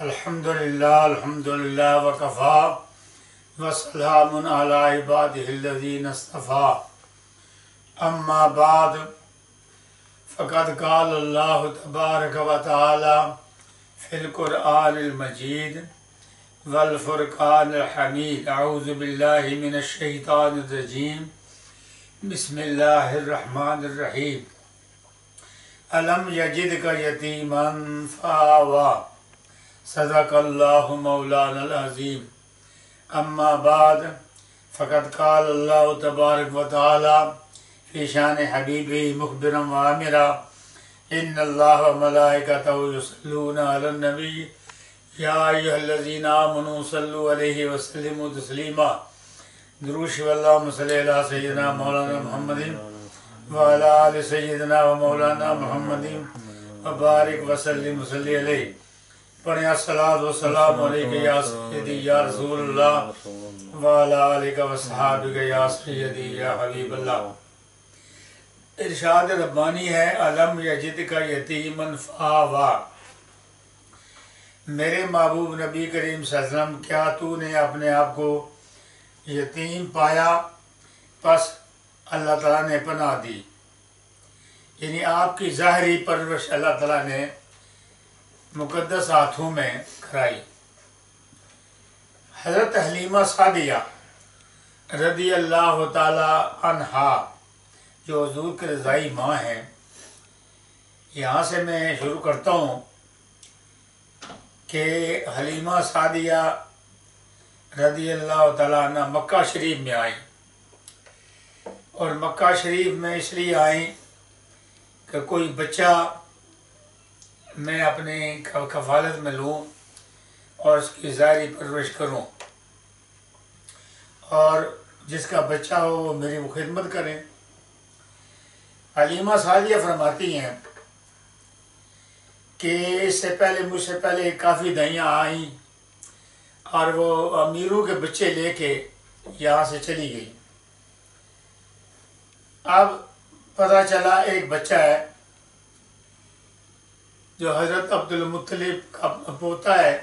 الحمدللہ وکفا وسلام علی عبادہ الذین اصطفا اما بعد فقد قال اللہ تبارک و تعالی فی القرآن المجید والفرقان الحمید اعوذ باللہ من الشیطان الرجیم بسم اللہ الرحمن الرحیم الم یجدک یتیما فآوی صدق اللہ مولانا العظیم اما بعد فقد قال اللہ تبارک و تعالی فی شان حبیبہ مخبرا وآمرا ان اللہ و ملائکتہ یصلون علی النبی یا ایھا الذین آمنوا صلوا علیہ وسلموا تسلیما دروش واللہم صلی علی سیدنا مولانا محمد وعلی آل سیدنا و مولانا محمد وبارک وسلم وصلی علیہ پڑھیں الصلاۃ والسلام علیکہ یا سیدی یا رسول اللہ وعلی آلہ وصحابہ یا سیدی یا حبیب اللہ۔ ارشاد ربانی ہے الم یجدک یتیما فآوی، میرے محبوب نبی کریم صلی اللہ علیہ وسلم کیا تو نے اپنے آپ کو یتیم پایا پس اللہ تعالیٰ نے پناہ دی، یعنی آپ کی ظاہری پرورش اللہ تعالیٰ نے مقدس ہاتھوں میں کرائی۔ حضرت حلیمہ سعدیہ رضی اللہ تعالی عنہا جو حضور کے رضائی ماں ہیں، یہاں سے میں شروع کرتا ہوں کہ حلیمہ سعدیہ رضی اللہ تعالی عنہ مکہ شریف میں آئیں، اور مکہ شریف میں اس لیے آئیں کہ کوئی بچہ میں اپنے کفالت میں لوں اور اس کی ظاہری پرورش کروں، اور جس کا بچہ ہو وہ میری وہ خدمت کریں۔ حلیمہ سعدیہ فرماتی ہیں کہ اس سے پہلے مجھ سے پہلے کافی دائیاں آئیں اور وہ امیروں کے بچے لے کے یہاں سے چلی گئی۔ اب پتہ چلا ایک بچہ ہے جو حضرت عبدالمطلب کا پوتا ہے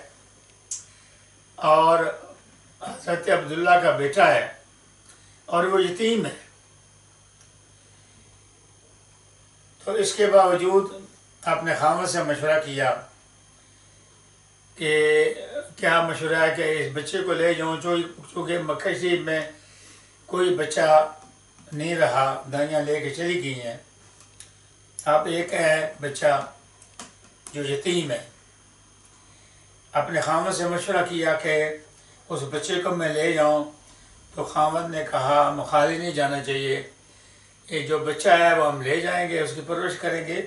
اور حضرت عبداللہ کا بیٹا ہے، اور وہ یتیم ہے۔ تو اس کے باوجود اپنے خاوند سے مشورہ کیا کہ کیا مشورہ ہے کہ اس بچے کو لے جاؤں، چونکہ مکہ شریف میں کوئی بچہ نہیں رہا، دائیاں لے کے چلی گئی ہیں، اب ایک ہے بچہ جو یتیم ہے۔ اپنے خاوند سے مشورہ کیا کہ اس بچے کو میں لے جاؤں، تو خاوند نے کہا مخالی نہیں جانا چاہیے، یہ جو بچہ ہے وہ ہم لے جائیں گے، اس کی پرورش کریں گے۔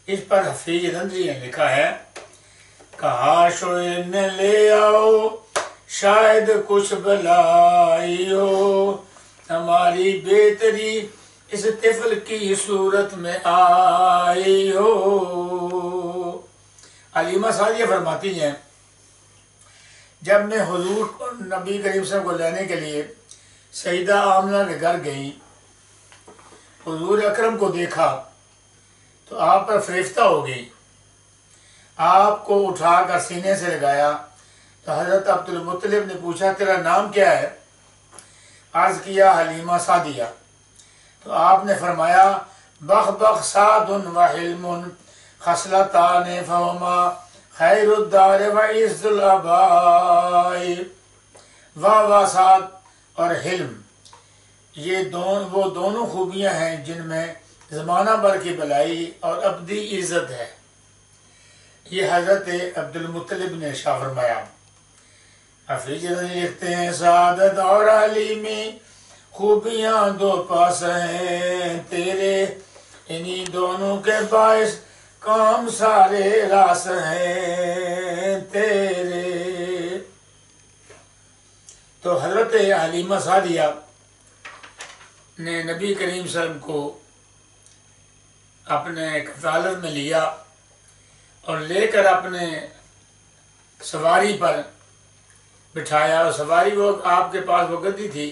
اس پر حفیظ رندری نے لکھا ہے کہا شوئن لے آؤ شاید کچھ بلائی ہو، ہماری بہتری اس طفل کی صورت میں آئی ہو۔ حلیمہ سعدیہ فرماتی ہیں جب میں حضور نبی کریم صلی اللہ علیہ وسلم کو لینے کے لیے سیدہ آمنہ کے گھر گئیں، حضور اکرم کو دیکھا تو آپ پر فریفتہ ہو گئی، آپ کو اٹھا کر سینے سے لگایا تو حضرت عبدالمطلب نے پوچھا تیرا نام کیا ہے؟ عرض کیا حلیمہ سعدیہ، تو آپ نے فرمایا بخ بخ سعد و حلم خصلتان فہما خیر الدار و عز الآباء۔ واہ واہ سعد اور حلم، یہ وہ دونوں خوبیاں ہیں جن میں زمانہ بھر کی بلائی اور ابدی عزت ہے۔ یہ حضرت عبدالمطلب نے ارشاد فرمایا۔ حفیظ لکھتے ہیں سعادت اور حلیمی خوبیاں دو پاس ہیں تیرے، انہی دونوں کے باعث کام سارے راس ہیں تیرے۔ تو حضرت حلیمہ سعدیہ نے نبی کریم صلی اللہ علیہ وسلم کو اپنے کفالت میں لیا اور لے کر اپنے سواری پر بٹھایا، اور سواری وہ آپ کے پاس وہ گدی تھی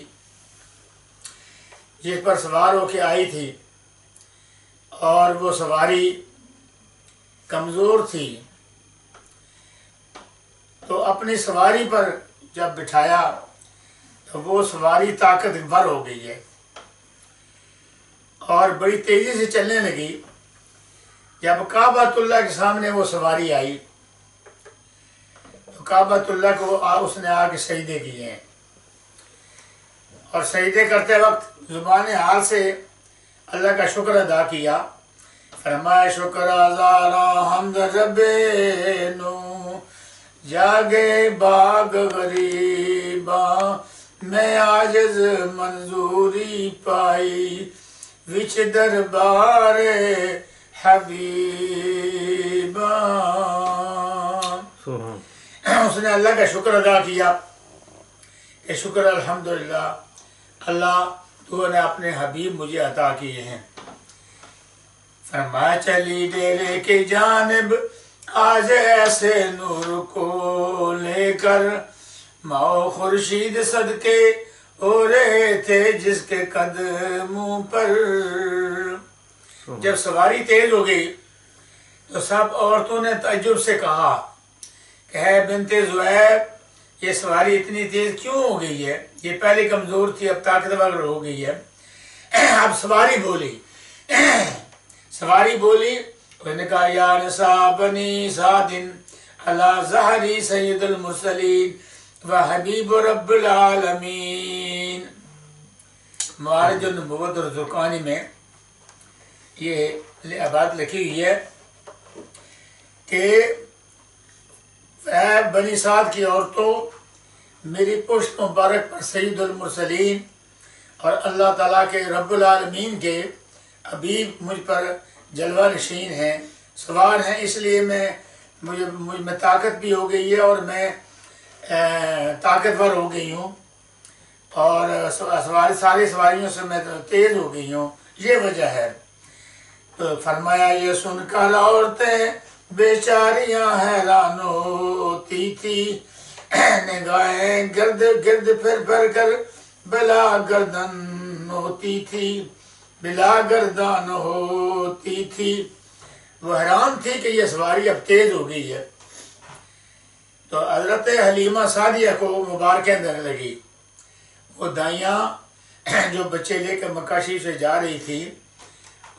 جس پر سوار ہو کے آئی تھی، اور وہ سواری کمزور تھی، اپنی سواری پر جب بٹھایا تو وہ سواری طاقتور ہو گئی ہے اور بڑی تیزی سے چلنے لگی۔ جب کعبۃ اللہ کے سامنے وہ سواری آئی تو کعبۃ اللہ کو اس نے آ کے سجدے کیے ہیں، اور سجدے کرتے وقت زبان حال سے اللہ کا شکر ادا کیا۔ فرمایا شکر ہزاراں حمد رب نو، جاگے باغ غریباں میں عاجز منظوری پائی، وچ دربار حبیباں۔ اس نے اللہ کا شکر ادا کیا کہ شکر الحمدللہ، اللہ تو نے اپنے حبیب مجھے عطا کیے ہیں۔ فرمایا چلی ڈیرے کی جانب آج ایسے نور کو لے کر، ماؤ خورشید صدقے ہو رہے تھے جس کے قدموں پر۔ جب سواری تیز ہو گئی تو سب عورتوں نے تعجب سے کہا کہ ہے بنت زہیب، یہ سواری اتنی تیز کیوں ہو گئی ہے؟ یہ پہلے کمزور تھی، اب طاقتور ہو گئی ہے۔ اب سواری بولی، انہوں نے کہا یا نساء بنی سعد علی ظہری سید المرسلین و حبیب رب العالمین۔ معارج النبوت اور زرقانی میں یہ بات لکھی ہوئی ہے کہ اے بنی سعد کی عورتوں، میری پشت مبارک پر سید المرسلین اور اللہ تعالیٰ کے رب العالمین کے حبیب مجھ پر جلوہ نشین ہیں، سوار ہیں، اس لیے مجھ میں طاقت بھی ہو گئی ہے اور میں طاقتور ہو گئی ہوں، اور ساری سواریوں سے میں تیز ہو گئی ہوں، یہ وجہ ہے۔ تو فرمایا یہ سن کر عورتیں بیچاریاں حیران ہوتی تھی، نگاہیں گرد پھر کر بلا گردن ہوتی تھی، وہ حیران تھی کہ یہ سواری اب تیز ہو گئی ہے۔ تو حضرت حلیمہ سعدیہ کو مبارکیں دینے لگی۔ وہ دائیاں جو بچے لے کر مکہ شریف سے جا رہی تھی،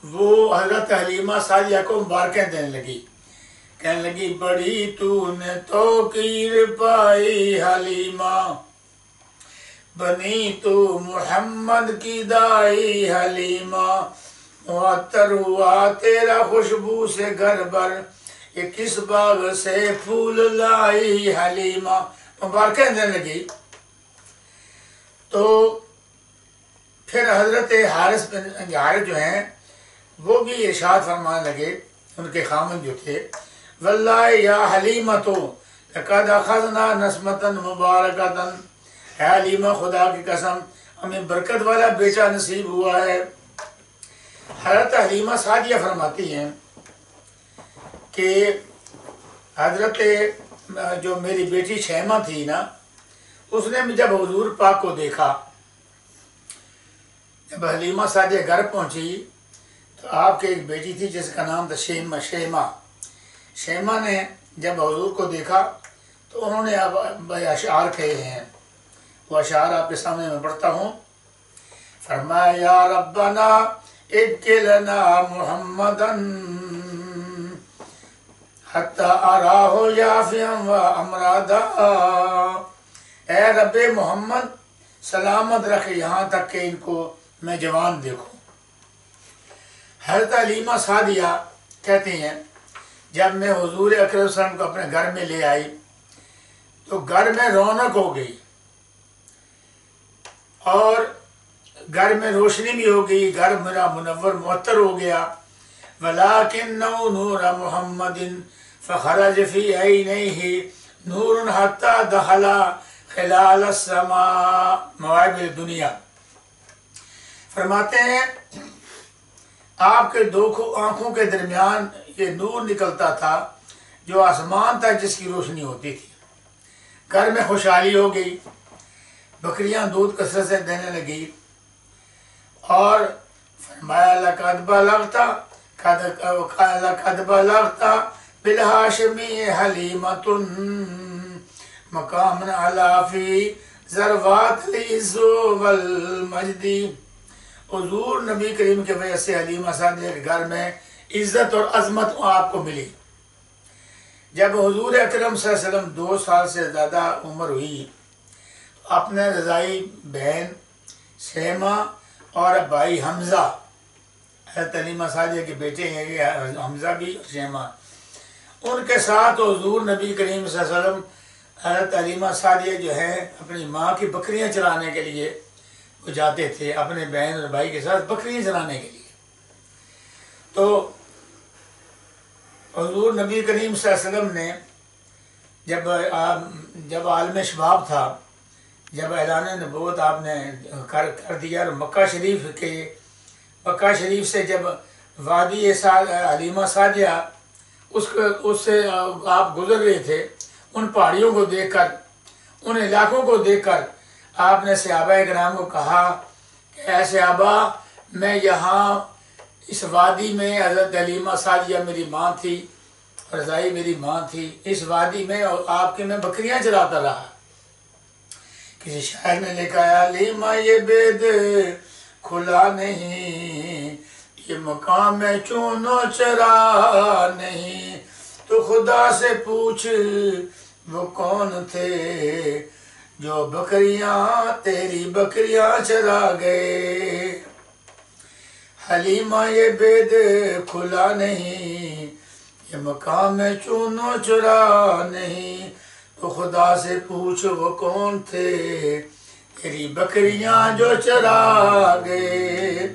وہ حضرت حلیمہ سعدیہ کو مبارکیں دینے لگی، کہنے لگی بڑی تو نے توقیر پائی حلیمہ، بنی تو محمد کی دائی حلیمہ، معطر ہوا تیرا خوشبو سے گھر بھر، یہ کس باغ سے پھول لائی حلیمہ، مبارکیں دینے لگی۔ تو پھر حضرت حارث جو ہیں وہ بھی ارشاد فرمانے لگے، ان کے خامن جو تھے، واللہ یا حلیمۃ لقد اخذنا نسمۃ مبارکۃ، اے حلیمہ خدا کی قسم ہمیں برکت والا بیٹا نصیب ہوا ہے۔ حضرت حلیمہ سعدیہ فرماتی ہیں کہ حضرت جو میری بیٹی شیمہ تھی نا، اس نے جب حضور پاک کو دیکھا، جب حلیمہ سعدیہ گھر پہنچی تو آپ کے ایک بیٹی تھی جس کا نام تھا شیمہ نے جب حضور کو دیکھا تو انہوں نے اشعار کہے ہیں، وہ اشعار آپ کے سامنے میں پڑھتا ہوں۔ فرمایا یا ربنا ابق لنا محمدا حتی اراہ یافیا و امرادا، اے رب محمد سلامت رکھ یہاں تک کہ ان کو میں جوان دیکھوں۔ حضرت حلیمہ سعدیہ کہتے ہیں جب میں حضور اکرم صلی اللہ علیہ وسلم کو اپنے گھر میں لے آئی تو گھر میں رونق ہو گئی اور گھر میں روشنی بھی ہو گئی، گھر میرا منور معطر ہو گیا۔ وَلَٰكِنَّهُ نُورَ مُحَمَّدٍ فَخَرَجَ فِي عَيْنَيْهِ نُورٌ حَتَّى دَخَلَ خِلَالَ السَّمَاءِ، مواہب دنیا فرماتے ہیں آپ کے دو آنکھوں کے درمیان یہ نور نکلتا تھا جو آسمان تک جس کی روشنی ہوتی تھی۔ گھر میں خوشحالی ہو گئی، بکریاں دودھ کثرت سے دینے لگی، اور فرمایا لَقَدْ بَلَغْتَ بِالْحَاشِمِيِّ حَلِیمَةٌ مقام علافی ذروات العز والمجدی۔ حضور نبی کریم کی وجہ سے حلیمہ سعدیہ کے گھر میں عزت اور عظمت آپ کو ملی۔ جب حضور اکرم صلی اللہ علیہ وسلم 2 سال سے زیادہ عمر ہوئی، اپنے رضائی بہن سیمہ اور بھائی حمزہ، حضرت حلیمہ سعدیہ کے بیٹے ہیں یہ حمزہ بھی اور سیمہ، ان کے ساتھ حضور نبی کریم صلی اللہ علیہ وسلم حضرت حلیمہ سعدیہ جو ہے اپنی ماں کی بکریاں چرانے کے لیے وہ جاتے تھے، اپنے بہن اور بھائی کے ساتھ بکریاں چرانے کے لیے۔ تو حضور نبی کریم صلی اللہ علیہ وسلم نے جب عالم شباب تھا، جب اعلان نبوت آپ نے کر دیا، اور مکہ شریف سے جب وادی حلیمہ سعدیہ اس سے آپ گزر رہے تھے، ان پہاڑیوں کو دیکھ کر، ان علاقوں کو دیکھ کر آپ نے صحابہ کرام کو کہا کہ اے صحابہ، میں یہاں اس وادی میں حضرت حلیمہ سعدیہ میری ماں تھی، رضائی میری ماں تھی، اس وادی میں آپ کے میں بکریاں چراتا رہا۔ کسی شاعر نے لکھا ہے حلیمہ یہ بید کھلا نہیں، یہ مقام چون و چرا نہیں، تو خدا سے پوچھ وہ کون تھے جو بکریاں تیری بکریاں چرا گئے۔ حلیمہ یہ بید کھلا نہیں، یہ مقام چون و چرا نہیں، تو خدا سے پوچھ وہ کون تھے تیری بکریاں جو چرا گئے۔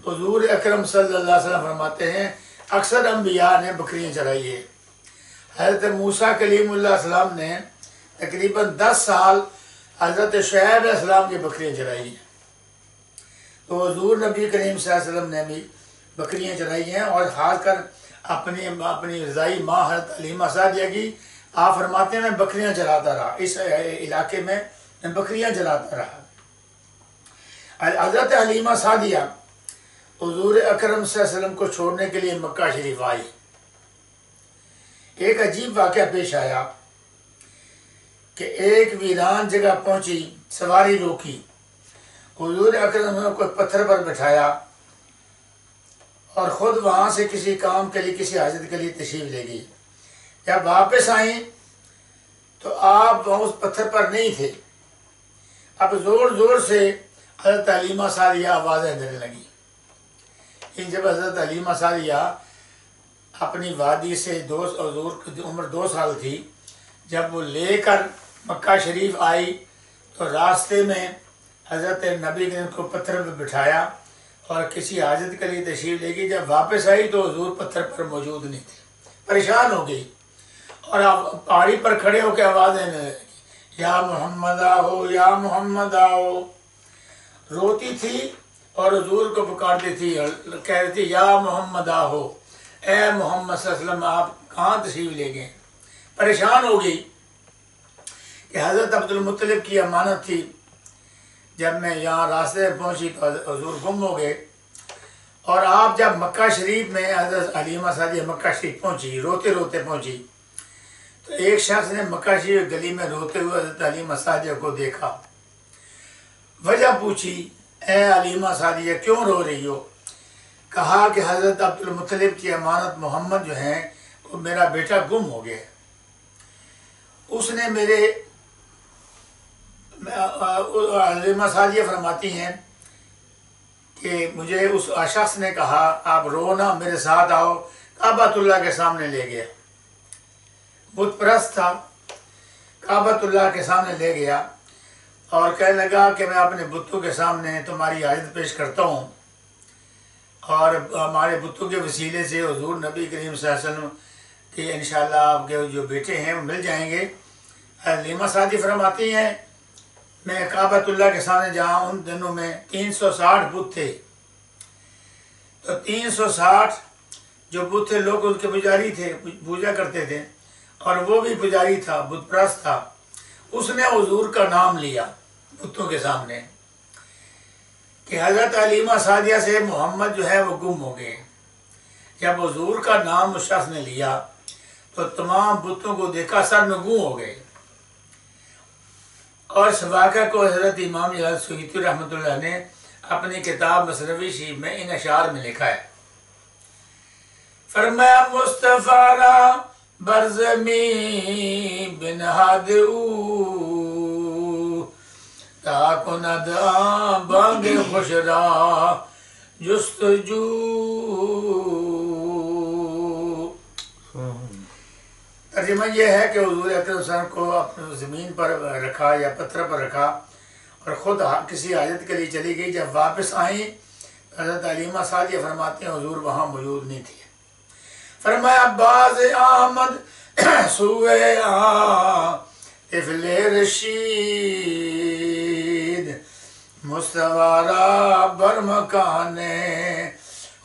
حضور اکرم صلی اللہ علیہ وسلم فرماتے ہیں اکثر انبیاء نے بکریاں چرائی ہے۔ حضرت موسیٰ کلیم اللہ علیہ السلام نے تقریباً 10 سال حضرت شعیب علیہ السلام کی بکریاں چرائی ہیں۔ تو حضور نبی کریم صلی اللہ علیہ وسلم نے بھی بکریاں چرائی ہیں، اور خاص کر اپنی رضائی ماں حضرت حلیمہ سعدیہ کی آپ فرماتے ہیں میں بکریاں چراتا رہا، اس علاقے میں بکریاں چراتا رہا۔ حضرت حلیمہ سعدیہ حضور اکرم صلی اللہ علیہ وسلم کو چھوڑنے کے لیے مکہ شریف آئی۔ ایک عجیب واقعہ پیش آیا کہ ایک ویران جگہ پہنچی، سواری روکی، حضور اکرم نے کوئی پتھر پر بٹھایا اور خود وہاں سے کسی کام کے لیے، کسی حاجت کے لیے تشریف لے گئی۔ جب واپس آئیں تو آپ وہاں اس پتھر پر نہیں تھے، اب زور زور سے حضرت حلیمہ سعدیہ آوازیں دینے لگی۔ جب حضرت حلیمہ سعدیہ اپنی وادی سے حضور کی عمر 2 سال تھی، جب وہ لے کر مکہ شریف آئی تو راستے میں حضرت نبی نے ان کو پتھر پہ بٹھایا اور کسی حاجت کے لیے تشریف لے گئی۔ جب واپس آئی تو حضور پتھر پر موجود نہیں تھے، پریشان ہو گئی اور پہاڑی پر کھڑے ہو کے آوازیں دینے لگی، یا محمد آؤ، یا محمد آؤ، روتی تھی اور حضور کو پکارتی تھی، کہہ رہی تھی یا محمد آؤ، اے محمد صلی اللہ علیہ وسلم آپ کہاں تشریف لے گئے۔ پریشان ہو گئی کہ حضرت عبد المطلب کی امانت تھی، جب میں یہاں راستے میں پہنچی تو حضور گم ہو گئے، اور آپ جب مکہ شریف میں حضرت حلیمہ سعدیہ مکہ شریف پہنچی، روتے روتے پہنچی، تو ایک شخص نے مکہ شریف گلی میں روتے ہوئے حضرت حلیمہ سعدیہ کو دیکھا، وجہ پوچھی اے حلیمہ سعدیہ کیوں رو رہی ہو؟ کہا کہ حضرت عبد المطلب کی امانت محمد جو ہیں وہ میرا بیٹا گم ہو گیا، اس نے حلیمہ سعدیہ فرماتی ہیں کہ مجھے اس شخص نے کہا آپ رو نہ، میرے ساتھ آؤ، کعبۃ اللہ کے سامنے لے گیا، بت پرست تھا، کعبۃ اللہ کے سامنے لے گیا اور کہنے لگا کہ میں اپنے بتوں کے سامنے تمہاری حاجت پیش کرتا ہوں، اور ہمارے بتوں کے وسیلے سے حضور نبی کریم صلی اللہ علیہ وسلم کہ انشاءاللہ آپ کے جو بیٹے ہیں وہ مل جائیں گے۔ حلیمہ سعدیہ فرماتی ہیں میں کعبۃ اللہ کے سامنے جہاں ان دنوں میں 360 بت تھے، تو 360 جو بت تھے لوگ ان کے پجاری تھے، پوجا کرتے تھے، اور وہ بھی پجاری تھا، بت پرست تھا، اس نے حضور کا نام لیا بتوں کے سامنے کہ حضرت حلیمہ سعدیہ سے محمد جو ہے وہ گم ہو گئے۔ جب حضور کا نام اس شخص نے لیا تو تمام بتوں کو دیکھا سرنگوں ہو گئے، اور اس واقعہ کو حضرت امام جلال سیوطی رحمۃ اللہ نے اپنی کتاب مصنوی شیف میں ان اشعار میں لکھا ہے۔ فرمایا مصطفیٰ را برزمی بنہاد او تا کند بانگ خوش را جستجو۔ ترجمہ یہ ہے کہ حضور اکرم صلی اللہ علیہ وسلم کو اپنے زمین پر رکھا یا پتھر پر رکھا اور خود کسی حاجت کے لیے چلی گئی۔ جب واپس آئیں حضرت علیمہ سعدیہ فرماتے ہیں حضور وہاں موجود نہیں تھی۔ فرمایا باز آمد سوئے طفل رشید مستوارا برمکان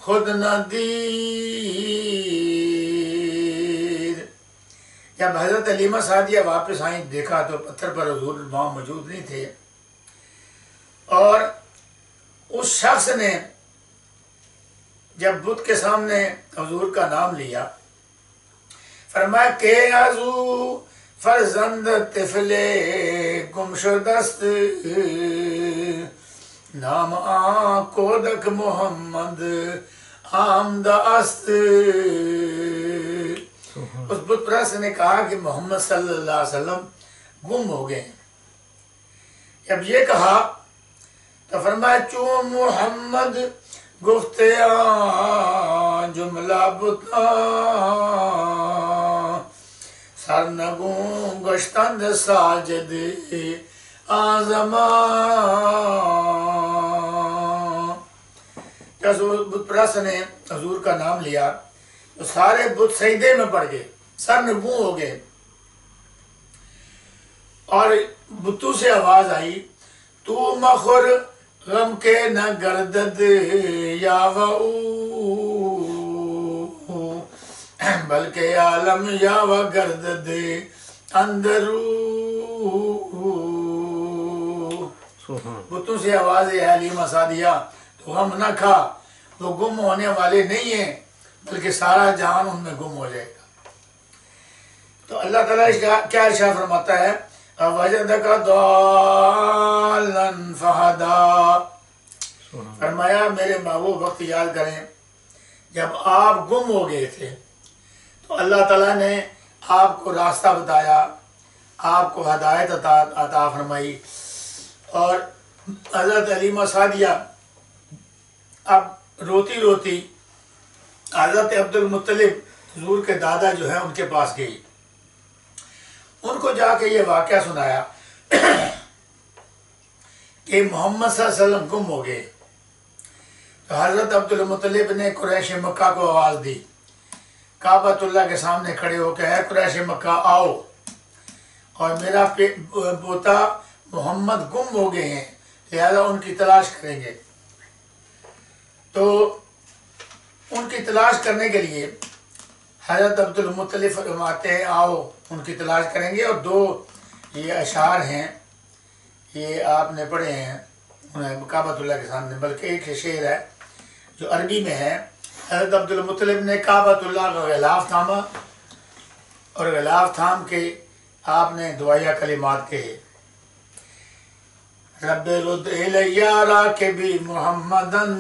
خود ندید۔ جب حضرت علیمہ سعدیہ واپس آئیں دیکھا تو پتھر پر حضور وہاں موجود نہیں تھے، اور اس شخص نے جب بت کے سامنے حضور کا نام لیا فرمایا کہ ازو فرزند طفل گمشدست نام کودک محمد آمدہ است۔ اس بت پرست نے کہا کہ محمد صلی اللہ علیہ وسلم گم ہو گئے ہیں۔ جب یہ کہا تو فرمایا چون محمد گفتے جملہ بتاں سرنگوں گشتند ساجد آزمان۔ جب بت پرست نے حضور کا نام لیا تو سارے بت سجدے میں پڑ گئے، سرنگوں ہو گئے، اور بتوں سے آواز آئی تو مخور غم کے نہ گردد یا و بلکہ عالم یا و گردد اندرو۔ بتوں سے آواز ہے حلیمہ سعدیہ تو غم نہ کھا، وہ گم ہونے والے نہیں ہیں بلکہ سارا جہان ان میں گم ہو جائے گا۔ تو اللہ تعالیٰ کیا ارشاد فرماتا ہے وَجَدَكَ ضَالًّا فَهَدَىٰ۔ فرمایا میرے محبوب وقت یاد کریں جب آپ گم ہو گئے تھے تو اللہ تعالیٰ نے آپ کو راستہ بتایا، آپ کو ہدایت عطا فرمائی۔ اور حضرت علیمہ سعدیہ اب روتی روتی حضرت عبد المطلب حضور کے دادا جو ہیں ان کے پاس گئی، ان کو جا کے یہ واقعہ سنایا کہ محمد صلی اللہ علیہ وسلم گم ہو گئے۔ تو حضرت عبد المطلب نے قریش مکہ کو آواز دی، کعبۃ اللہ کے سامنے کھڑے ہو کے اے قریش مکہ آؤ، اور میرا پوتا محمد گم ہو گئے ہیں لہذا ان کی تلاش کریں گے۔ تو ان کی تلاش کرنے کے لیے حضرت عبد المطلب فرماتے ہیں آؤ ان کی تلاش کریں گے۔ اور دو یہ اشعار ہیں، یہ آپ نے پڑھے ہیں کعبۃ اللہ کے سامنے، بلکہ ایک شعر ہے جو عربی میں ہے۔ حضرت عبد المطلب نے کعبۃ اللہ کا غلاف تھاما اور غلاف تھام کے آپ نے دعائیہ کلمات کہے رب رد الیہ راکبی محمدن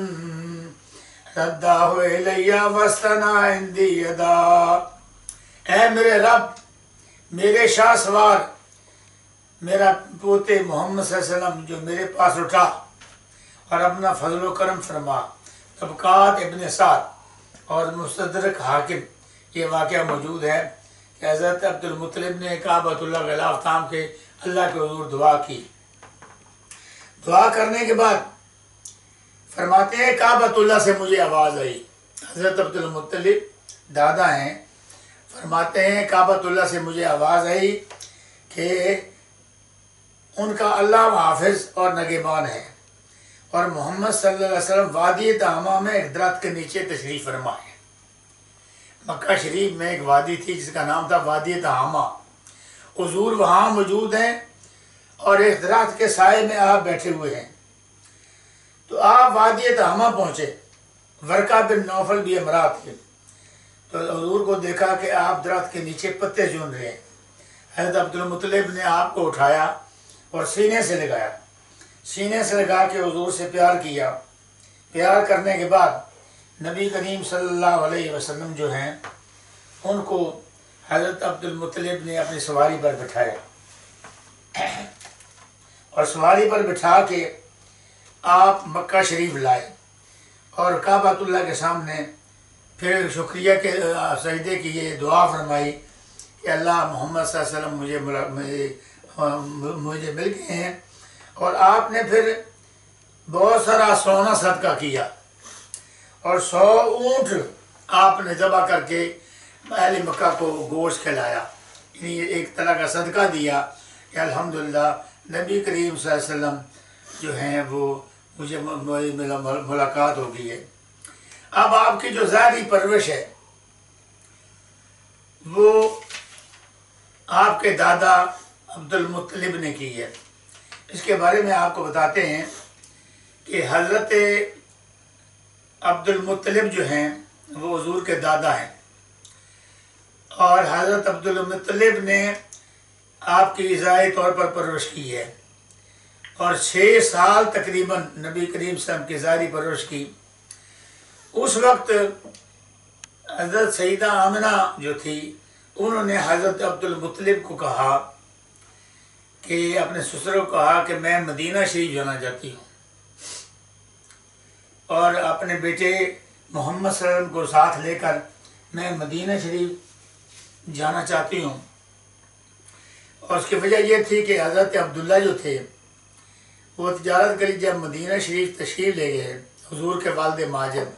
رداہ الیہ وستنا عندی یدا۔ اے میرے رب میرے شاہ سوار میرا پوتے محمد صلی اللہ علیہ وسلم جو میرے پاس اٹھا اور اپنا فضل و کرم فرما۔ طبقات ابن سعد اور مستدرک حاکم یہ واقعہ موجود ہے کہ حضرت عبد المطلب نے کعبۃ اللہ غلاف تھام کے اللہ کے حضور دعا کی۔ دعا کرنے کے بعد فرماتے ہیں کعبۃ اللہ سے مجھے آواز آئی۔ حضرت عبد المطلب دادا ہیں، فرماتے ہیں کعبۃ اللہ سے مجھے آواز آئی کہ ان کا اللہ حافظ اور نگہبان ہے، اور محمد صلی اللہ علیہ وسلم وادی تہامہ میں ایک درخت کے نیچے تشریف فرما ہے۔ مکہ شریف میں ایک وادی تھی جس کا نام تھا وادی تہامہ، حضور وہاں موجود ہیں اور ایک درخت کے سائے میں آپ بیٹھے ہوئے ہیں۔ تو آپ وادی تہامہ پہنچے، ورقہ بن نوفل بھی ہمراہ تھے، تو حضور کو دیکھا کہ آپ درخت کے نیچے پتے چن رہے ہیں۔ حضرت عبد المطلب نے آپ کو اٹھایا اور سینے سے لگایا، سینے سے لگا کے حضور سے پیار کیا۔ پیار کرنے کے بعد نبی کریم صلی اللہ علیہ وسلم جو ہیں ان کو حضرت عبد المطلب نے اپنی سواری پر بٹھایا اور سواری پر بٹھا کے آپ مکہ شریف لائے اور کعبۃ اللہ کے سامنے پھر شکریہ کے سجدے کی یہ دعا فرمائی کہ اللہ محمد صلی اللہ علیہ وسلم مجھے مل گئے ہیں۔ اور آپ نے پھر بہت سارا سونا صدقہ کیا اور 100 اونٹ آپ نے ذبح کر کے اہل مکہ کو گوشت کھلایا، یعنی ایک طرح کا صدقہ دیا کہ الحمدللہ نبی کریم صلی اللہ علیہ وسلم جو ہیں وہ مجھے ملاقات ہو گئی ہے۔ اب آپ کی جو ذاتی پرورش ہے وہ آپ کے دادا عبد المطلب نے کی ہے۔ اس کے بارے میں آپ کو بتاتے ہیں کہ حضرت عبد المطلب جو ہیں وہ حضور کے دادا ہیں، اور حضرت عبد المطلب نے آپ کی غذائی طور پر پرورش کی ہے، اور 6 سال تقریباً نبی کریم صلی اللہ علیہ وسلم کی ظاہری پرورش کی۔ اس وقت حضرت سیدہ آمنہ جو تھی انہوں نے حضرت عبد المطلب کو کہا کہ اپنے سسر کو کہا کہ میں مدینہ شریف جانا چاہتی ہوں اور اپنے بیٹے محمد صلی اللہ علیہ وسلم کو ساتھ لے کر میں مدینہ شریف جانا چاہتی ہوں۔ اور اس کی وجہ یہ تھی کہ حضرت عبداللہ جو تھے وہ تجارت کری، جب مدینہ شریف تشریف لے گئے حضور کے والد ماجد،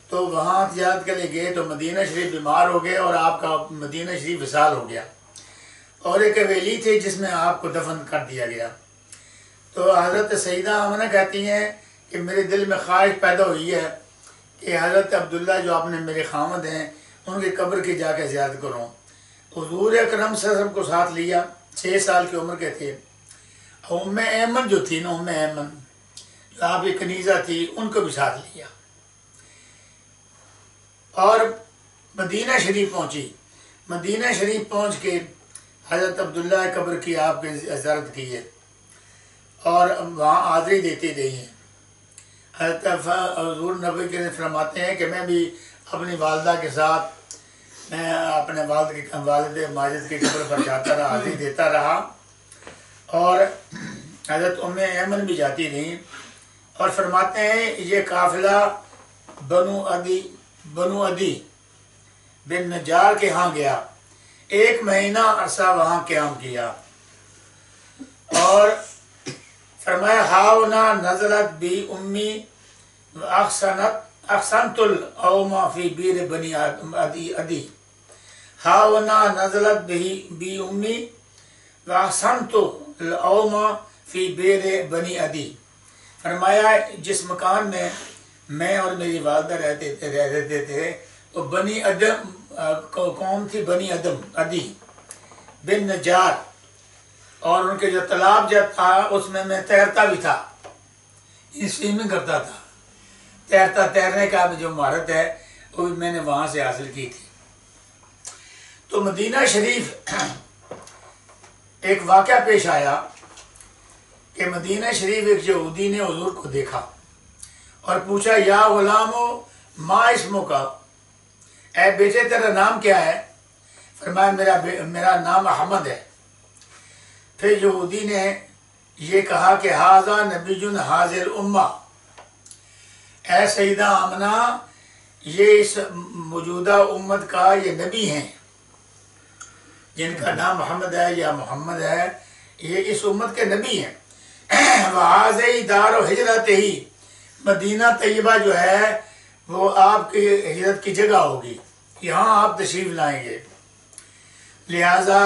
تو وہاں تجارت کے لیے گئے تو مدینہ شریف بیمار ہو گئے اور آپ کا مدینہ شریف وصال ہو گیا، اور ایک حویلی تھی جس میں آپ کو دفن کر دیا گیا۔ تو حضرت سیدہ آمنہ کہتی ہیں کہ میرے دل میں خواہش پیدا ہوئی ہے کہ حضرت عبداللہ جو آپ نے میرے خامد ہیں ان کی قبر کی جا کے زیارت کروں۔ حضور اکرم صلی اللہ علیہ وسلم کو ساتھ لیا، 6 سال کی عمر کے تھے۔ ام ایمن جو تھی نا، ام ایمن جو آپ کی کنیزہ تھی، ان کو بھی ساتھ لیا اور مدینہ شریف پہنچی۔ مدینہ شریف پہنچ کے حضرت عبداللہ قبر کی آپ کی زیارت کی ہے اور وہاں حاضری دیتی رہی ہیں۔ حضرت حضور نبی کے فرماتے ہیں کہ میں بھی اپنی والدہ کے ساتھ میں اپنے والد ماجد کی قبر پر جاتا رہا، حاضری دیتا رہا، اور حضرت ام ایمن بھی جاتی رہیں۔ اور فرماتے ہیں یہ قافلہ بنو عدی بن نجار کے ہاں گیا، 1 مہینہ عرصہ وہاں قیام کیا، اور فرمایا ہاؤنا نزلت بی امی احسنت الاوما فی بیر بنی عدی، ہاؤنا نزلت بی امی احسنت الاوما فی بیر بنی عدی۔ فرمایا جس مکان میں میں اور میری والدہ رہتے تھے وہ بنی ادم قوم تھی، بنی عدی بن نجار، اور ان کے جو تالاب جو تھا اس میں تیرتا بھی تھا، سوئمنگ کرتا تھا، تیرنے کا جو مہارت ہے وہ بھی میں نے وہاں سے حاصل کی تھی۔ تو مدینہ شریف ایک واقعہ پیش آیا کہ مدینہ شریف ایک یہودی نے حضور کو دیکھا اور پوچھا یا غلامو ما اسمو کا، اے بیٹے تیرا نام کیا ہے؟ فرمایا میرا نام احمد ہے۔ پھر یہودی نے یہ کہا کہ ھذا نبی ھذہ الامہ، اے سیدہ آمنہ یہ اس موجودہ امت کا یہ نبی ہیں جن کا نام محمد ہے یا محمد ہے، یہ اس امت کے نبی ہیں۔ وَھذہ دار و ہجرت ہی، مدینہ طیبہ جو ہے وہ آپ کی ہجرت کی جگہ ہوگی، یہاں آپ تشریف لائیں گے۔ لہٰذا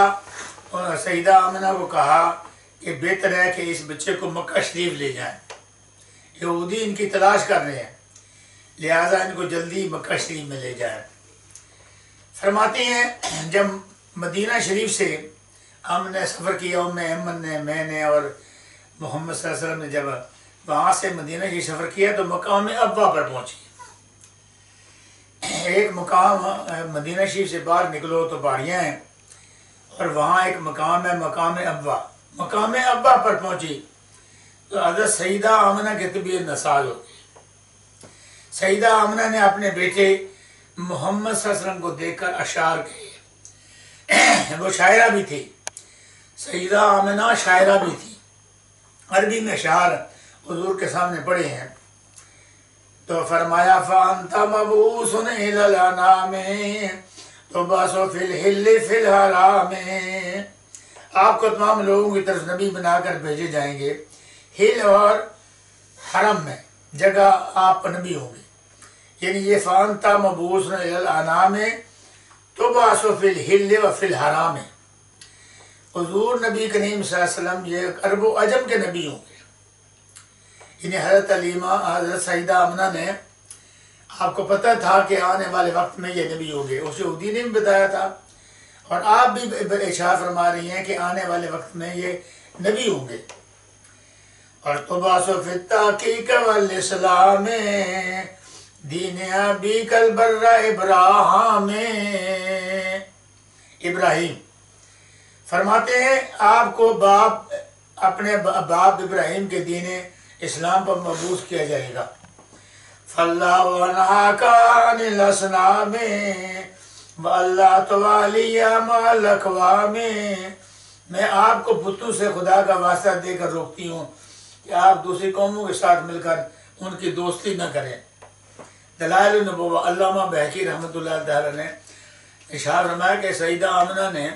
سیدہ آمنہ کو کہا کہ بہتر ہے کہ اس بچے کو مکہ شریف لے جائیں، یہودی ان کی تلاش کر رہے ہیں، لہٰذا ان کو جلدی مکہ شریف میں لے جائیں۔ فرماتی ہیں جب مدینہ شریف سے ہم نے سفر کیا، ام ایمن نے، میں نے اور محمد صلی اللہ علیہ وسلم نے، جب وہاں سے مدینہ کی سفر کیا تو مقام ابوا پر پہنچی۔ ایک مقام مدینہ شریف سے باہر نکلو تو پہاڑیاں ہیں، اور وہاں ایک مقام ہے مقام ابوا، مقام ابا پر پہنچی تو حضرت سیدہ آمنہ کی طبیعت ناساز ہو گئی۔ سیدہ آمنہ نے اپنے بیٹے محمد صلی اللہ علیہ وسلم کو دیکھ کر اشعار کہے، وہ شاعرہ بھی تھی، سیدہ آمنہ شاعرہ بھی تھی، عربی میں اشعار حضور کے سامنے پڑھے ہیں۔ تو فرمایا فَأَنْتَ مَبْعُوثٌ إِلَى الْأَنَامِ تُبْعَثُ فِي الْحِلِّ فِي الْحَرَامِ، آپ کو تمام لوگوں کی طرف نبی بنا کر بھیجے جائیں گے، ہل اور حرم میں جگہ آپ نبی ہوں گے، یعنی یہ فَأَنْتَ مَبْعُوثٌ إِلَى الْأَنَامِ تُبْعَثُ فِي الْحِلِّ وَفِي الْحَرَامِ، حضور نبی کریم صلی اللہ علیہ وسلم یہ عرب و عجم کے نبی ہوں گے۔ یعنی حضرت علیمہ حضرت سیدہ آمنہ نے، آپ کو پتہ تھا کہ آنے والے وقت میں یہ نبی ہوں گے، اس یہودی نے بھی بتایا تھا، اور آپ بھی ارشاد فرما رہی ہیں کہ آنے والے وقت میں یہ نبی ہوں گے۔ اور تُبْعَثُ فِي التَّحْقِیقِ وَالْإِسْلَامِ دِینِ أَبِیکَ الْبَرَّ ابراہیم فرماتے ہیں آپ کو اپنے باپ ابراہیم کے دین اسلام پر مبعوث کیا جائے گا۔ فَاللَّهُ أَنْهَاكَ عَنِ الْأَصْنَامِ وَأَلَّا تُوَالِيَ مَعَ الْأَقْوَامِ، میں آپ کو بتوں سے خدا کا واسطہ دے کر روکتی ہوں کہ آپ دوسری قوموں کے ساتھ مل کر ان کی دوستی نہ کریں۔ دلائل النبوہ علامہ بہقی رحمۃ اللہ تعالی نے ارشاد فرمایا کہ سیدہ آمنہ نے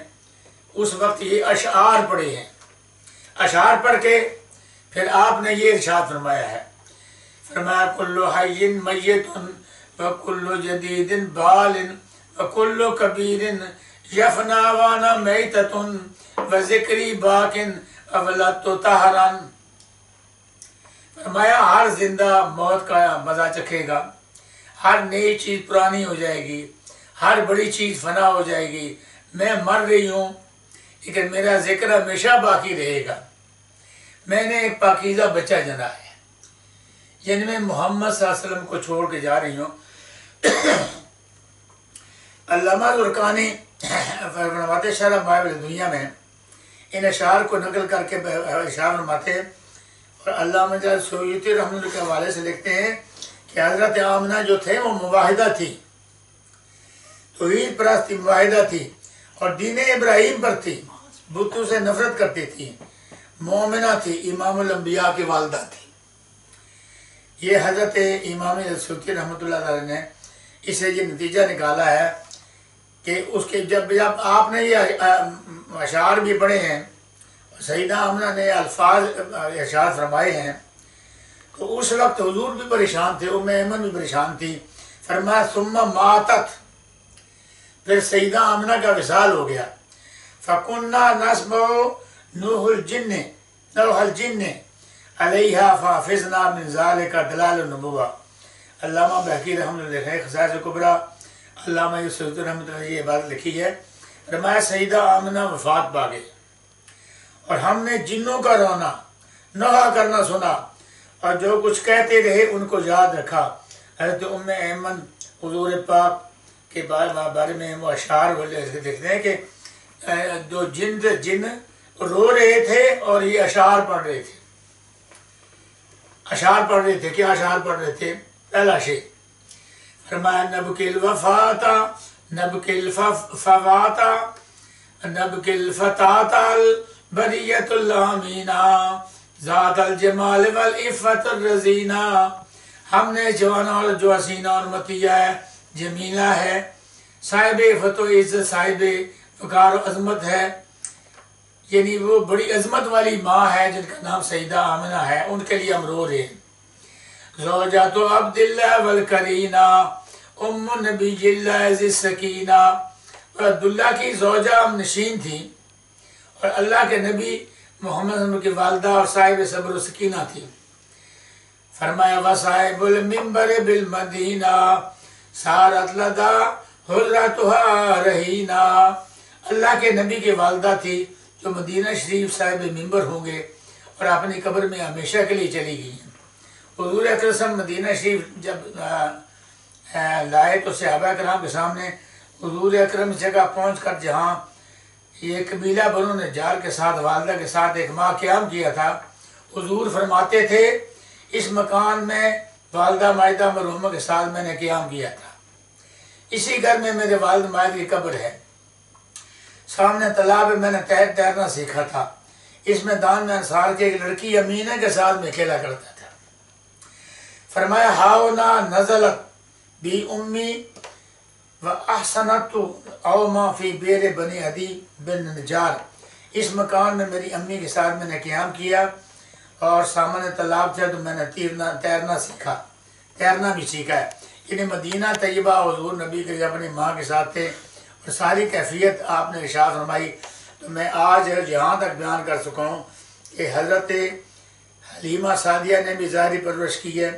اس وقت یہ اشعار پڑھے ہیں، اشعار پڑھ کے پھر آپ نے یہ ارشاد فرمایا ہے، فرمایا کل حی میت وکل جدید بال وکل کبیر یفنا وانا میتۃ وذکری باق اولدت طہرا، فرمایا ہر زندہ موت کا مزہ چکھے گا، ہر نئی چیز پرانی ہو جائے گی، ہر بڑی چیز فنا ہو جائے گی، میں مر رہی ہوں لیکن میرا ذکر ہمیشہ باقی رہے گا، میں نے ایک پاکیزہ بچہ جنا ہے، یعنی میں محمد صلی اللہ علیہ وسلم کو چھوڑ کے جا رہی ہوں۔ علامہ زرقانی فرماتے شرح بائبل دنیا میں ان اشعار کو نقل کر کے اشعار فرماتے ہیں، اور علامہ جلال سیوطی رحمۃ اللہ کے حوالے سے لکھتے ہیں کہ حضرت آمنہ جو تھے وہ مواحدہ تھی، توحید پرست تھی، مواحدہ تھی، اور دین ابراہیم پر تھی، بتوں سے نفرت کرتی تھی، مومنہ تھی، امام الانبیاء کی والدہ تھی۔ یہ حضرت امام سیوطی رحمۃ اللہ تعالی نے اسے یہ نتیجہ نکالا ہے کہ اس کے جب آپ نے یہ اشعار بھی پڑھے ہیں، سیدہ آمنہ نے الفاظ ارشاد فرمائے ہیں، تو اس وقت حضور بھی پریشان تھے، ام ایمن بھی پریشان تھی، فرمایا ثم ماتت، پھر سیدہ آمنہ کا وصال ہو گیا، فَكُنَّا نَسْمَعُ نوح الجن علیہا فَحَفِظْنَا مِنْ ذَلِكَ دلائل النبوہ۔ علامہ بہقی رحمۃ اللہ علیہ خصائص کبریٰ، علامہ سیوطی رحمۃ اللہ علیہ یہ بات لکھی ہے، فرمایا سیدہ آمنہ وفات پا گئی اور ہم نے جنوں کا رونا نوحہ کرنا سنا اور جو کچھ کہتے رہے ان کو یاد رکھا۔ حضرت ام ایمن حضور پاک کے بارے میں وہ اشعار دیکھتے ہیں کہ جو جن رو رہے تھے اور یہ اشعار پڑھ رہے تھے، اشعار پڑھ رہے تھے۔ کیا اشعار پڑھ رہے تھے؟ پہلا شعر فرمایا نبکی الوفاتا نبکی الفواتا نبکی الفتاتا البریت الامینہ ذات الجمال والعفت الرزینہ، ہم نے جوانا اور جو حسینہ اور مطیہ ہے، جمیلہ ہے، صاحب عفت و عزت، صاحب وقار و عظمت ہے، یعنی وہ بڑی عظمت والی ماں ہے جن کا نام سیدہ آمنہ ہے، ان کے لیے ہم رو رہے ہیں۔ زوجات عبداللہ والکرینہ ام نبی اللہ ذی السکینہ، عبداللہ کی زوجہ ہم نشین تھی اور اللہ کے نبی محمد صلی اللہ علیہ وسلم کی والدہ اور صاحب صبر و سکینہ تھی۔ فرمایا وصاحب المنبر بالمدینہ سارت لدا حرتها رہینہ، اللہ کے نبی کی والدہ تھی جو مدینہ شریف صاحب منبر ہوں گے اور اپنی قبر میں ہمیشہ کے لیے چلی گئی ہیں۔ حضور اکرم صلی اللہ علیہ وسلم مدینہ شریف جب لائے تو صحابہ کرام کے سامنے حضور اکرم اس جگہ پہنچ کر جہاں یہ قبیلہ بنو نجار کے ساتھ والدہ کے ساتھ ایک ماہ قیام کیا تھا۔ حضور فرماتے تھے اس مکان میں والدہ مائدہ مرحومہ کے ساتھ میں نے قیام کیا تھا، اسی گھر میں میرے والد مائد کی قبر ہے، سامنے تالاب میں نے تیرنا سیکھا تھا، اس میدان میں انصار کی ایک لڑکی امینہ کے ساتھ میں کھیلا کرتا تھا۔ فرمایا ہاؤنا نزلت بی امی و احسنت او ما فی بیر بنی عدی بن نجار، اس مکان میں میری امی کے ساتھ میں نے قیام کیا اور سامنے تالاب تھا تو میں نے تیرنا سیکھا، تیرنا بھی سیکھا ہے۔ یعنی مدینہ طیبہ حضور نبی کے اپنی ماں کے ساتھ تھے اور ساری کیفیت آپ نے ارشاد فرمائی۔ تو میں آج یہاں تک بیان کر سکا ہوں کہ حضرت حلیمہ سعدیہ نے بھی ظاہری پرورش کی ہے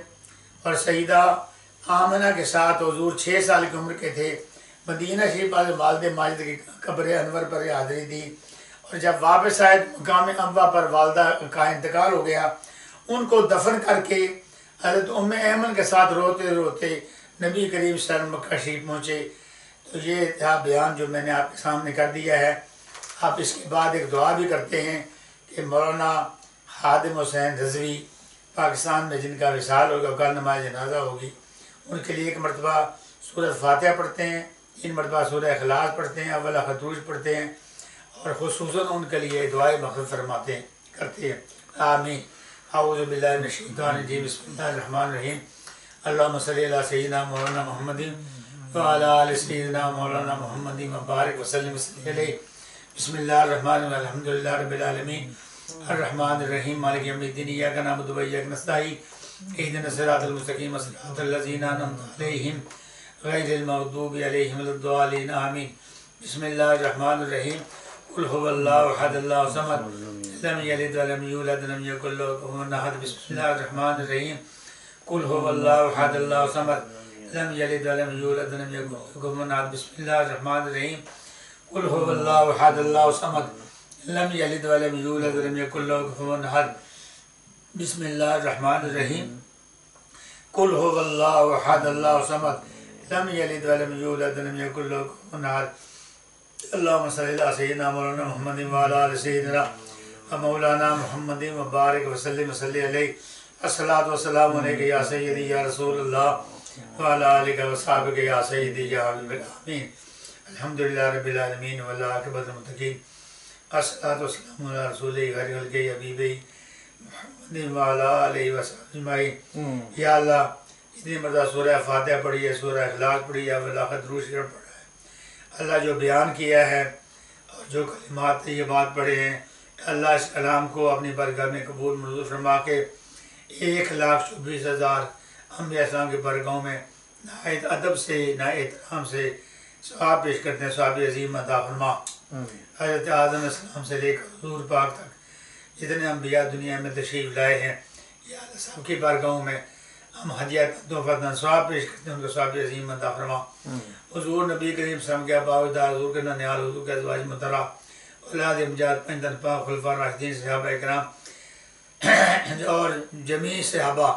اور سیدہ آمنہ کے ساتھ حضور 6 سال کی عمر کے تھے، مدینہ شریف والے والد ماجد کی قبر انور پر حاضری دی، اور جب واپس آئے مقام ابا پر والدہ کا انتقال ہو گیا، ان کو دفن کر کے حضرت ام ایمن کے ساتھ روتے روتے نبی کریم صلی اللہ علیہ وسلم مکہ شریف پہنچے۔ تو یہ تھا بیان جو میں نے آپ کے سامنے کر دیا ہے۔ آپ اس کے بعد ایک دعا بھی کرتے ہیں کہ مولانا خادم حسین رضوی پاکستان میں جن کا وصال ہوگا، کل نماز جنازہ ہوگی، ان کے لیے ایک مرتبہ سورۃ فاتحہ پڑھتے ہیں، 3 مرتبہ سورہ اخلاص پڑھتے ہیں، اول خطوش پڑھتے ہیں، اور خصوصاً ان کے لیے دعائے مغفرت فرماتے ہیں، کرتے ہیں۔ آمین۔ اعوذ باللہ من الشیطان الرجیم، بسم اللہ الرحمن الرحیم۔ اللہم صلی علی سیدنا مولانا محمد وعلی آل سیدنا مولانا محمد وبارک وسلم علیہ۔ بسم اللہ الرحمن الرحیم، الحمدللہ رب العالمین، الرحمن الرحیم، مالک یوم الدین، ایاک نعبد و ایاک نستعین، اہدنا الصراط المستقیم، صراط الذین انعمت علیہم غیر المغضوب علیہم ولا الضالین، آمین۔ بسم اللہ الرحمن الرحیم، قل هو اللہ احد اللہ الصمد لم یلد ولم یولد ولم یکن له کفوا احد۔ بسم اللہ الرحمن الرحیم، قل هو اللہ احد اللہ الصمد لم یلد ولم یولد ولم یکن له کفوا احد۔ بسم اللہ الرحمن الرحیم، قل هو اللہ احد اللہ الصمد لم یلد ولم یولد ولم یکن له کفوا احد۔ بسم اللہ الرحمن الرحیم، قل هو اللہ احد اللہ الصمد لم یلد ولم یولد ولم یکن له کفوا احد۔ اللہم صلی علی سیدنا مولانا محمد وعلی آل سیدنا مولانا محمد وبارک وسلم علیہ۔ الصلاۃ والسلام علیک یا سیدی یا رسول اللہ وعلی آلک وصحبک یا سیدی یا حبیب العالمین۔ الحمدللہ رب العالمین والعاقبۃ للمتقین، الصلاۃ والسلام علی رسول خیر خلق حبیب محمد وعلی آلہ وصحبہ اجمعین۔ یا اللہ اتنی مرتبہ سورہ فاتحہ پڑھی ہے، سورہ اخلاص پڑھی ہے، اول خطوش پڑھا ہے، اللہ جو بیان کیا ہے اور جو کلمات یہ بات پڑھے ہیں، اللہ اس کلام کو اپنی بارگاہ میں قبول منظور فرما کے 1,24,000 انبیاء السلام کے بارگاہوں میں نہایت ادب سے، نہایت احترام سے ثواب پیش کرتے ہیں۔ ثواب عظیم عطا فرما۔ حضرت آدم علیہ السلام سے لے کر حضور پاک تک جتنے انبیاء دنیا میں تشریف لائے ہیں، یا اللہ سب کی بارگاہوں میں ہم ہدیات تحفہ ثواب پیش کرتے ہیں، ان کو ثواب عظیم عطا فرما۔ حضور نبی کریم صلی اللہ علیہ وسلم کے آباء و اجداد، حضور کے ننیال، حضور کے ازواج مطہرہ، اولاد امجاد، 5 تن پاک خلفاء راشدین، صحابہ کرام اور جمیع صحابہ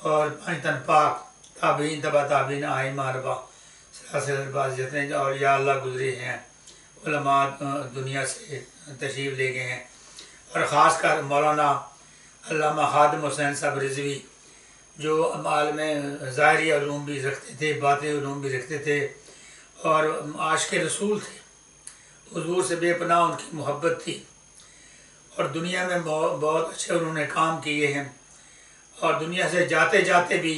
اور 5 تن پاک تابعین، تبع تابعین، ائمہ اربعہ، سلاسل اربعہ، جتنے اولیاء اللہ گزرے ہیں، علماء دنیا سے تشریف لے گئے ہیں، اور خاص کر مولانا علامہ خادم حسین صاحب رضوی جو عالم ظاہری علوم بھی رکھتے تھے، باطنی علوم بھی رکھتے تھے، اور عاشق رسول تھے، حضور سے بے پناہ ان کی محبت تھی، اور دنیا میں بہت اچھے انہوں نے کام کیے ہیں، اور دنیا سے جاتے جاتے بھی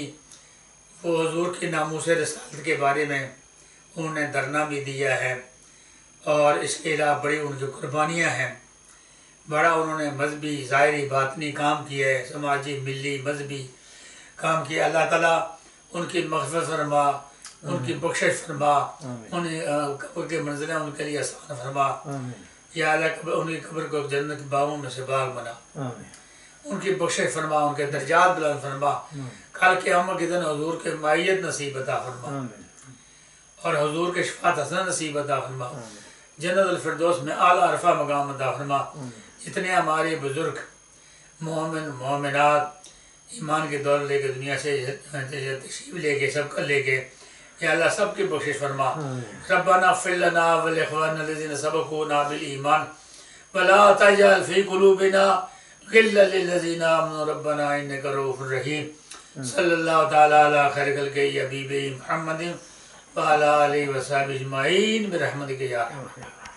وہ حضور کی ناموس رسالت کے بارے میں انہوں نے دھرنا بھی دیا ہے، اور اس کے علاوہ بڑی ان کی قربانیاں ہیں، بڑا انہوں نے مذہبی ظاہری باطنی کام کیا ہے، سماجی ملی مذہبی کام کیا۔ اللہ تعالیٰ ان کی مغفرت فرما، ان کی بخشش فرما، ان قبر کے منزلیں ان کے لیے آسان فرما، یا اللہ ان کی قبر کو جنت کے باغوں میں سے باغ بنا، ان کی بخشش فرما، ان کے درجات بلند فرما، کل قیامت کے دن حضور کے معیت نصیب عطا فرما، اور حضور کے شفاعت حسنہ نصیب عطا فرما، جنت الفردوس میں اعلیٰ عرفہ مقام عطا فرما۔ جتنے ہمارے بزرگ مومن مومنات ایمان کے دور لے کے دنیا سے تشریف لے کے سب کر لے کے یا اللہ سب کی بخشش فرما. ربنا اغفر لنا ولاخواننا الذين سبقونا بالایمان ولا تجعل في قلوبنا غلا للذين آمنوا ربنا انك رؤوف رحيم. صلی اللہ تعالی علی خیر خلقہ حبیب محمد وعلی آلہ وصحبہ اجمعین برحمتک یا ارحم الراحمین.